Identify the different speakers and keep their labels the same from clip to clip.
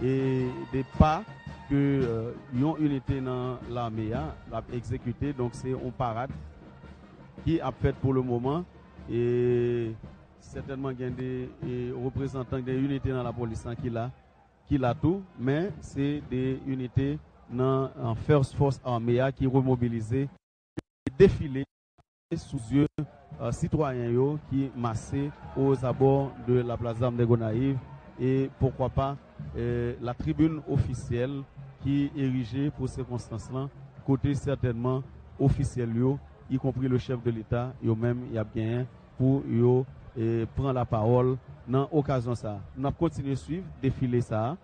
Speaker 1: et des pas que yon unité dans l'armée a exécuté. Donc c'est une parade qui a fait pour le moment et certainement il y a des représentants des unités dans la police qui l'a tout, mais c'est des unités dans en First Force armée qui remobilisé défilé sous yeux citoyens qui massés aux abords de la place d'Armes de Gonaïves et pourquoi pas la tribune officielle qui est érigée pour ces circonstances-là, côté certainement officiel, y compris le chef de l'État, même il y a bien pour prendre la parole dans l'occasion ça. Nous avons continué à suivre, défiler ça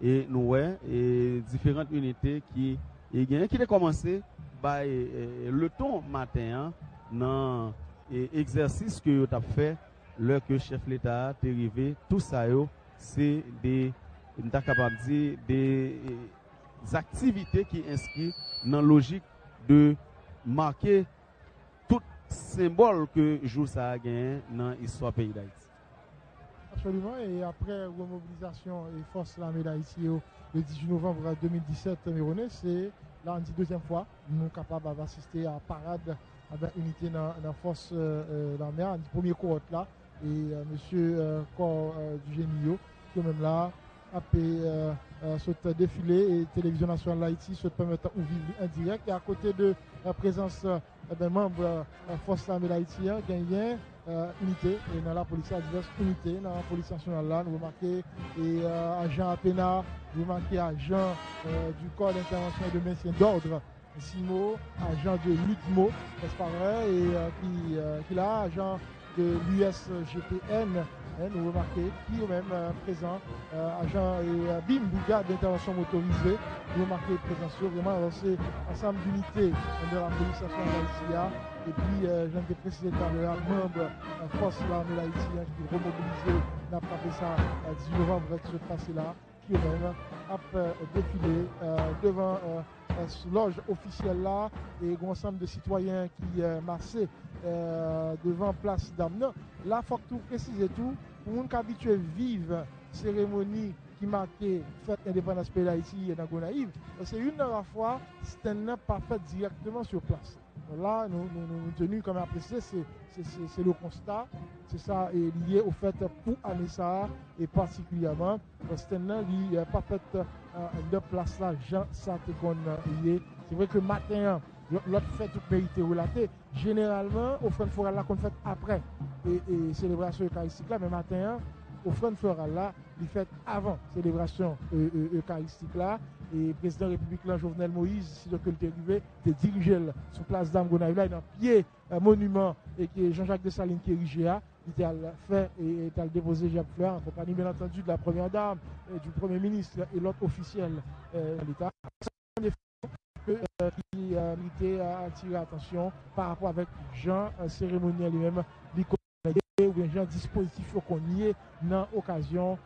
Speaker 1: et nous et différentes unités qui ont commencé par le ton matin dans l'exercice que tu as fait, l'heure que le chef de l'État est arrivé, tout ça, c'est des activités qui inscrivent dans la logique de marquer tout symbole que jour ça a gagné dans l'histoire pays d'Haïti.
Speaker 2: Absolument, et après remobilisation et force l'armée d'Haïti le 18 novembre 2017, c'est là on dit deuxième fois, nous sommes capables d'assister à la parade avec unité dans la force l'armée, on dit premier cohorte là, et monsieur corps du génie qui est même là, a ce défilé et télévision nationale d'Haïti se permettre de vivre en direct, et à côté de la présence des membres de la force l'armée d'Haïti, gagné unité et dans la police à diverses unités dans la police nationale là nous remarquons et agent APENA, nous remarquons agent du corps d'intervention et de maintien d'ordre SIMO, agent de l'UTMO, c'est pareil, et qui là agent de l'USGPN, nous remarquons qui est même présent, agent et BIM, brigade d'intervention motorisée, nous remarquons présence vraiment c'est ensemble d'unités de la police nationale d'Haïti. Et puis, je viens de préciser tout à l'heure, membre force l'armée d'Haïti qui est remobilisé, n'a pas fait ça le 10 novembre avec ce passé-là, qui même a défilé devant loge officielle là, et un ensemble de citoyens qui marchaient devant place d'Amna. Là, il faut tout préciser tout, pour les gens qui habitués à vivre cérémonie qui marquait fête indépendance pays d'Haïti et dans Gonaïves, c'est une à la fois, c'est pas fait directement sur place. Là, nous tenons comme apprécier, c'est le constat, c'est ça est lié au fait pour Anessa et particulièrement, c'est pas fait de place là, Jean Saint-Éconne. C'est vrai que matin, l'autre fête tout pays était relaté. Généralement, offrande florale là qu'on fait après et célébration eucharistique là, mais matin, offrande florale là, il fait avant célébration eucharistique là. Et le président de la République, là, Jovenel Moïse, si donc il est arrivé, il dirigé sur place d'Armes Gonaïves, là, il a pied un monument et que Jean-Jacques Dessalines qui est érigé, il a fait et il a déposé Jacques Fleur en compagnie, bien entendu, de la première dame, du premier ministre et l'autre officiel de l'État. Qui méritait à attirer l'attention par rapport avec Jean cérémoniel lui-même, ou bien Jean dispositif qu'on y est dans l'occasion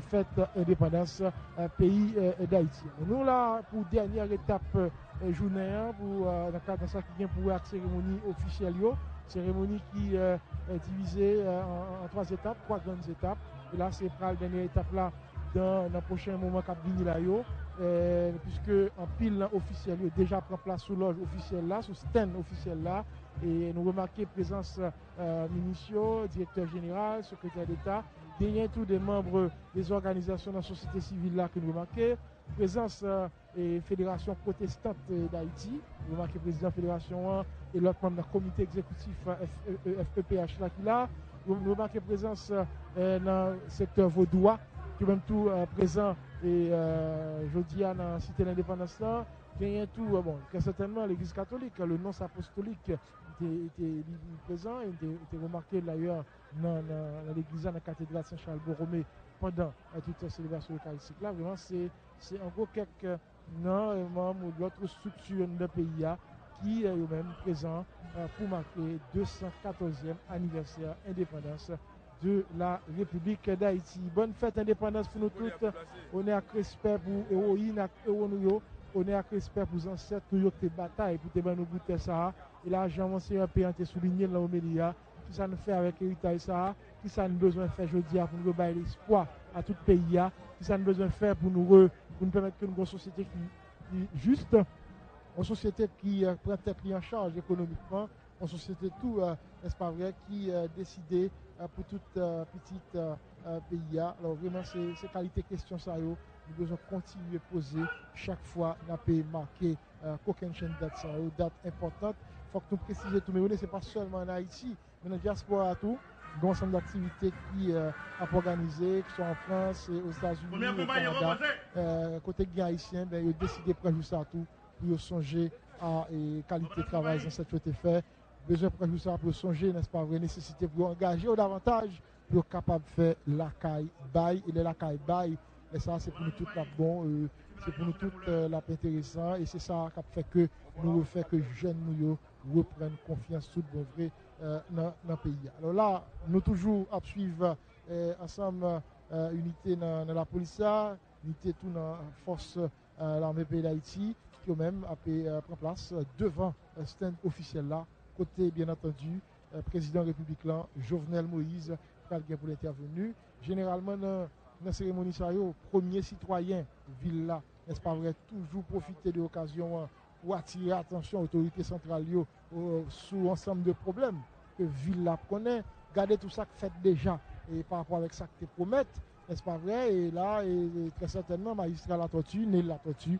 Speaker 2: fête indépendance pays d'Haïti. Nous là pour dernière étape journée pour dans le cadre de ça qui vient pour la cérémonie officielle, cérémonie qui est divisée en trois grandes étapes. Et là c'est pour la dernière étape là dans le prochain moment qu'a venu là puisque en pile officiel déjà prend place sous loge officielle là, sous stand officiel là. Et nous remarquons présence ministre, directeur général, secrétaire d'État, derrière tous des membres des organisations de la société civile là que nous remarquons, présence et fédération protestante d'Haïti, nous remarquons président de la fédération et l'autre membre du comité exécutif FEPH là qui là, nous remarquons présence dans le secteur vaudois, qui est même tout présent et jeudi dans la cité de l'indépendance là. Gagnent tout, bon, certainement l'église catholique, le nom apostolique était présent, il était remarqué d'ailleurs dans l'église, dans la cathédrale Saint-Charles-Borromée pendant toute cette célébration eucharistique là. Vraiment, c'est encore quelques membres ou d'autres structures de pays qui sont même présents pour marquer 214e anniversaire indépendance de la République d'Haïti. Bonne fête indépendance pour nous toutes. On est à respect pour héroïne et héros. On est à respect pour les ancêtres qui ont été bataille pour te nous goûter ça. Et là, Jean-Monseigneur Péan a souligné dans l'homélie, qui ça nous fait avec l'héritage ça, qui ça nous besoin de faire aujourd'hui pour nous donner l'espoir à tout pays, qui ça nous besoin de faire pour nous permettre que nous ayons une société qui juste, une société qui prend tête en charge économiquement, une société tout, n'est-ce pas vrai, qui décide pour tout petit pays. Alors vraiment, c'est qualité question ça, nous devons continuer à poser chaque fois nous avons marqué qu'aucune chaîne date ça, date importante. Il faut que nous précisions tout, mais ce n'est pas seulement en Haïti, mais dans la diaspora tout. Il y a un ensemble d'activités qui sont organisées, qui sont en France, aux États-Unis, au Canada. Côté haïtien, ils ont décidé de prendre ça tout pour songer à la qualité de travail dans cette fait. Besoin de prendre ça pour songer, n'est-ce pas vrai, nécessité pour engager davantage pour capable de faire la caille bail et la caille bail. Et ça, c'est pour nous toutes la bon, c'est pour nous toutes la intéressant et c'est ça qui fait que nous fait que jeunes nous reprennent confiance tout bon vrai dans le pays. Alors là, nous toujours à suivre ensemble unité dans la police, unité tout dans la force l'armée pays d'Haïti qui même a pris place devant un stand officiel là, côté bien entendu président République là, Jovenel Moïse pour l'intervenu. Généralement dans la cérémonie ça yo, premier citoyen ville là, n'est-ce pas vrai, toujours profiter de l'occasion pour attirer l'attention autorités centrales sur ensemble de problèmes que ville là connaît, garder tout ça que fait déjà et par rapport avec ça que tu promettes, n'est-ce pas vrai, et là et très certainement magistrat la tortue, né la tortue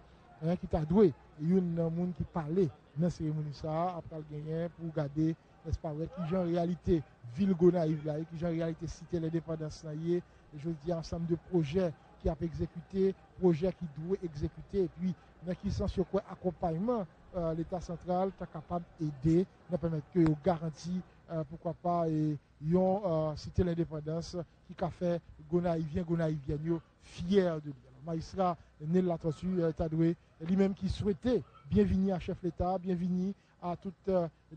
Speaker 2: qui t'a doué, il y a un monde qui parlait dans la cérémonie ça après le gagner pour garder, n'est-ce pas vrai, qui en réalité ville Gonaïve là, qui en réalité cité l'indépendance là, et je dis ensemble de projets qui a exécuté, projets qui doivent exécuter, et puis dans qui sens sur quoi accompagnement l'État central est capable d'aider, de permettre que garantit, pourquoi pas, et cité l'indépendance qui a fait Gonaïvien fier de lui. Magistrat Nel Latortue Tadoué, lui-même qui souhaitait bienvenue à chef l'État, bienvenue à toute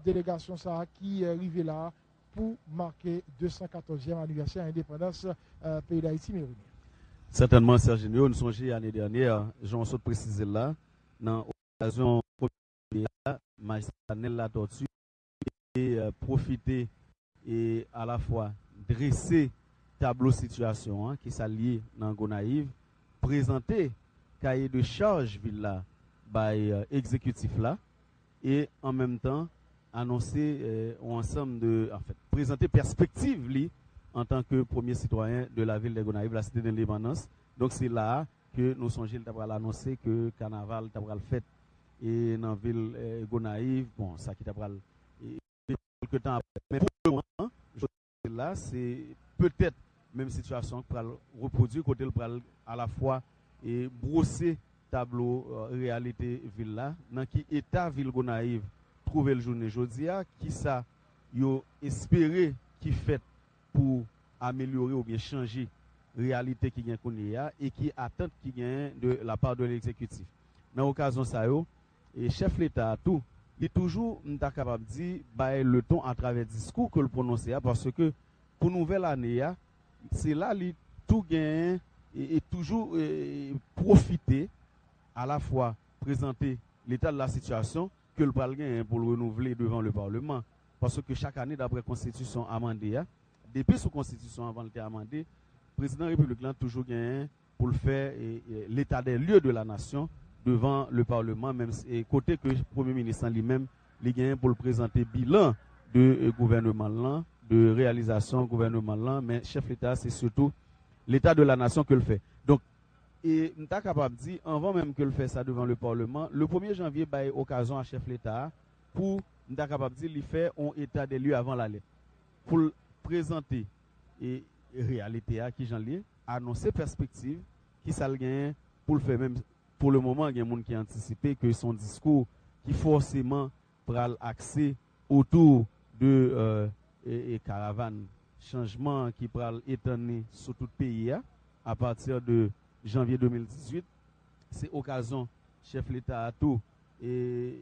Speaker 2: délégation ça qui est arrivée là pour marquer 214e anniversaire d'indépendance pays d'Haïti.
Speaker 1: Certainement, Serge Nio, nous songeons l'année dernière, j'en saute préciser là, dans l'occasion de la magistrat Nel Latortue et profiter et à la fois dresser tableau situation qui s'allie dans Gonaïve, présenter cahier de charge ville là by exécutif là et en même temps annoncer ensemble de présenter perspective li en tant que premier citoyen de la ville de Gonaïve, la cité de l'indépendance. Donc c'est là que nous songeons d'avoir annoncé que carnaval d'avoir fait et dans la ville Gonaïve, bon ça qui d'avoir quelque temps après. Mais pour le moment, là c'est peut-être même situation pour reproduire côté à la fois et brosser tableau réalité ville là dans qui état ville Gonaïve trouver le journée jodia qui ça yo espérer qui fait pour améliorer ou bien changer réalité qui gagne connait et qui attend qui gagne de la part de l'exécutif. Dans occasion ça yo et chef l'état tout il toujours capable dire le ton à travers discours que le prononcer parce que pour nouvelle année c'est là li tout gagne et toujours profiter à la fois présenter l'état de la situation que le parlement pour le renouveler devant le Parlement. Parce que chaque année, d'après la Constitution amendée, depuis sous Constitution avant le amendé, le président de la République a toujours gagné pour le faire l'état des lieux de la nation devant le Parlement, même et côté que le Premier ministre lui-même a gagné pour le présenter bilan de gouvernement là, de réalisation gouvernement là, mais chef d'État, c'est surtout l'état de la nation que le fait. Donc, et nous sommes capables de dire, avant même que le fait ça devant le Parlement, le 1er janvier, il y a occasion à chef l'État pour, nous sommes capables de dire, il fait un état des lieux avant la lettre. Pour présenter et réalité qui j'en lis, annoncer perspective, qui ça le gagne, pour le faire même, pour le moment, il y a des gens qui ont anticipé que son discours, qui forcément prend accès autour de caravane, changement qui prend étonner sur tout le pays à partir de janvier 2018, c'est occasion chef l'État à tout et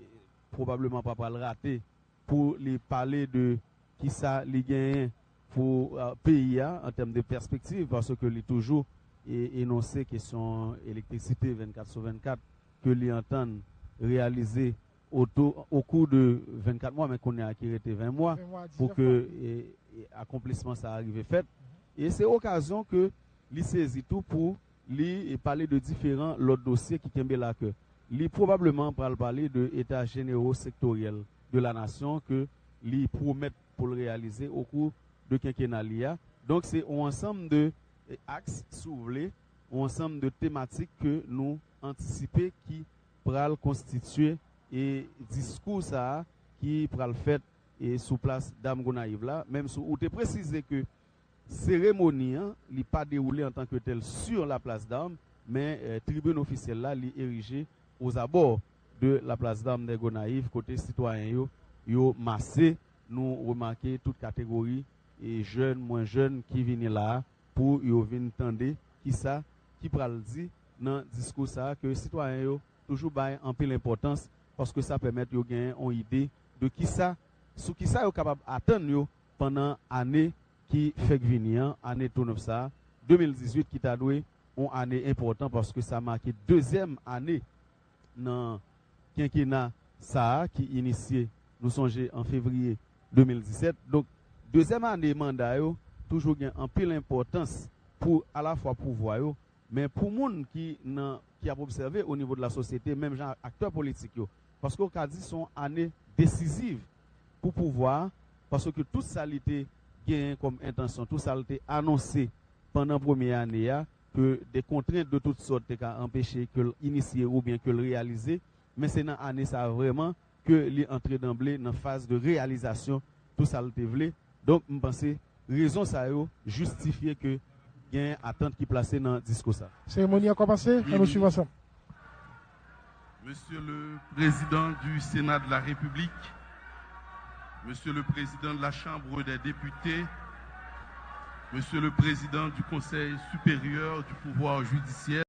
Speaker 1: probablement pas le rater pour les parler de qui ça les gagne pour pays en termes de perspective parce que les toujours énoncé question électricité 24/24 que les entendent réaliser au cours de 24 mois mais qu'on a acquis 20 mois pour que accomplissement ça arrive fait et c'est occasion que li saisi tout pour li parler de différents autres dossiers qui kembe la que li probablement parler de états généraux sectoriels de la nation que li promettent pour le réaliser au cours de quinquennat. Donc c'est un ensemble de axes soulever, un ensemble de thématiques que nous anticiper qui pral constituer et discours ça qui pral fait et sous place Dame Gonaïve là, même sous ou te préciser que cérémonie n'est pas déroulée en tant que telle sur la place d'Armes, mais tribune officielle là est érigée aux abords de la place d'Armes de Gonaïve, côté citoyen yo massé, nous remarquer toute catégorie et jeunes, moins jeunes qui viennent là pour yo venir entendre qui ça qui pral dit dans discours ça que citoyen yo toujours bail en pile l'importance parce que ça permet yo gagner une idée de qui ça sous qui ça yo capable attendre yo pendant année qui fait venir année tourne ça 2018 qui t'a doué une année importante parce que ça marqué deuxième année dans quinquennat ça qui initié nous songez en février 2017 donc deuxième année mandat yo toujours gain en pile importance pour à la fois pouvoir yo mais pour monde qui a observé au niveau de la société même gens acteurs politiques yo parce que dit sont années décisives pour pouvoir parce que tout ça était gain comme intention tout ça était annoncé pendant première année que des contraintes de toutes sortes ont empêché que l'initier ou bien que le réaliser mais c'est dans année ça vraiment que l'entrée d'emblée dans phase de réalisation tout ça était vle donc je pense raison ça yo justifier que il y a une attente qui est placée dans le discours.
Speaker 2: Cérémonie a commencé, nous suivons ça.
Speaker 3: Monsieur le Président du Sénat de la République, Monsieur le Président de la Chambre des députés, Monsieur le Président du Conseil supérieur du pouvoir judiciaire,